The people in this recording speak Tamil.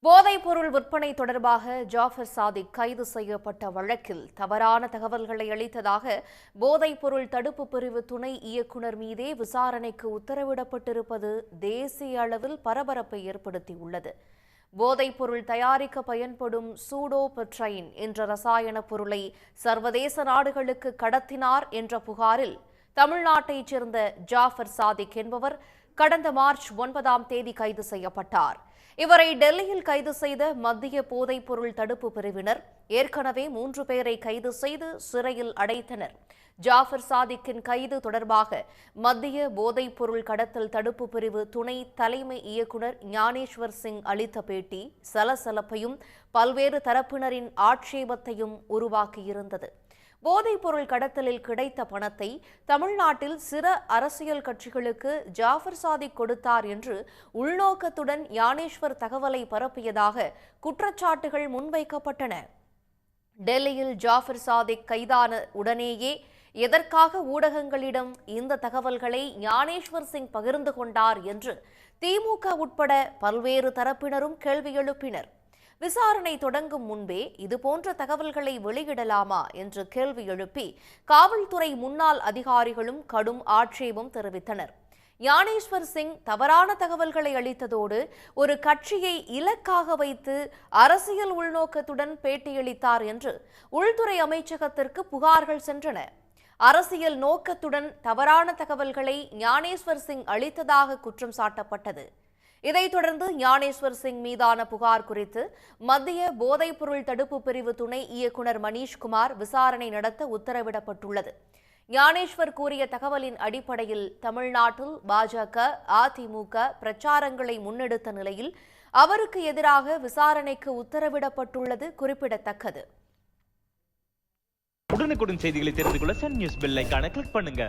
போதைப்பொருள் விற்பனை தொடர்பாக ஜாஃபர் சாதிக் கைது செய்யப்பட்ட வழக்கில் தவறான தகவல்களை அளித்ததாக போதைப்பொருள் தடுப்பு பிரிவு துணை இயக்குநர் மீதே விசாரணைக்கு உத்தரவிடப்பட்டிருப்பது தேசிய அளவில் பரபரப்பை ஏற்படுத்தியுள்ளது. போதைப்பொருள் தயாரிக்க பயன்படும் சூடோபெட்ரைன் என்ற ரசாயன பொருளை சர்வதேச நாடுகளுக்கு கடத்தினார் என்ற புகாரில் தமிழ்நாட்டைச் சேர்ந்த ஜாஃபர் சாதிக் என்பவர் கடந்த மார்ச் 9ஆம் தேதி கைது செய்யப்பட்டார். இவரை டெல்லியில் கைது செய்த மத்திய போதைப்பொருள் தடுப்பு பிரிவினர் ஏற்கனவே 3 பேரை கைது செய்து சிறையில் அடைத்தனர். ஜாஃபர் சாதிக்கின் கைது தொடர்பாக மத்திய போதைப்பொருள் கடத்தல் தடுப்பு பிரிவு துணை தலைமை இயக்குநர் ஞானேஸ்வர் சிங் அளித்த பேட்டி சலசலப்பையும் பல்வேறு தரப்பினரின் ஆட்சேபத்தையும் உருவாக்கியிருந்தது. போதைப்பொருள் கடத்தலில் கிடைத்த பணத்தை தமிழ்நாட்டில் சில அரசியல் கட்சிகளுக்கு ஜாஃபர் சாதிக் கொடுத்தார் என்று உள்நோக்கத்துடன் ஞானேஸ்வர் தகவலை பரப்பியதாக குற்றச்சாட்டுகள் முன்வைக்கப்பட்டன. டெல்லியில் ஜாஃபர் சாதிக் கைதான உடனேயே எதற்காக ஊடகங்களிடம் இந்த தகவல்களை ஞானேஸ்வர் சிங் பகிர்ந்து கொண்டார் என்று திமுக உட்பட பல்வேறு தரப்பினரும் கேள்வி எழுப்பினர். விசாரணை தொடங்கும் முன்பே இதுபோன்ற தகவல்களை வெளியிடலாமா என்று கேள்வி எழுப்பி காவல்துறை முன்னாள் அதிகாரிகளும் கடும் ஆட்சேபம் தெரிவித்தனர். ஞானேஸ்வர் சிங் தவறான தகவல்களை அளித்ததோடு ஒரு கட்சியை இலக்காக வைத்து அரசியல் உள்நோக்கத்துடன் பேட்டியளித்தார் என்று உள்துறை அமைச்சகத்திற்கு புகார்கள் சென்றன. அரசியல் நோக்கத்துடன் தவறான தகவல்களை ஞானேஸ்வர் சிங் அளித்ததாக குற்றம் சாட்டப்பட்டது. இதைத் தொடர்ந்து ஞானேஸ்வர் சிங் மீதான புகார் குறித்து மத்திய போதைப்பொருள் தடுப்பு பிரிவு துணை இயக்குநர் மணீஷ்குமார் விசாரணை நடத்த உத்தரவிடப்பட்டுள்ளது. ஞானேஸ்வர் கூறிய தகவலின் அடிப்படையில் தமிழ்நாட்டில் பாஜக, அதிமுக பிரச்சாரங்களை முன்னெடுத்த நிலையில் அவருக்கு எதிராக விசாரணைக்கு உத்தரவிடப்பட்டுள்ளது குறிப்பிடத்தக்கது. உடனுக்குடன் செய்திகளை தெரிந்து கொள்ள சன் நியூஸ் பெல் ஐகானை கிளிக் பண்ணுங்க.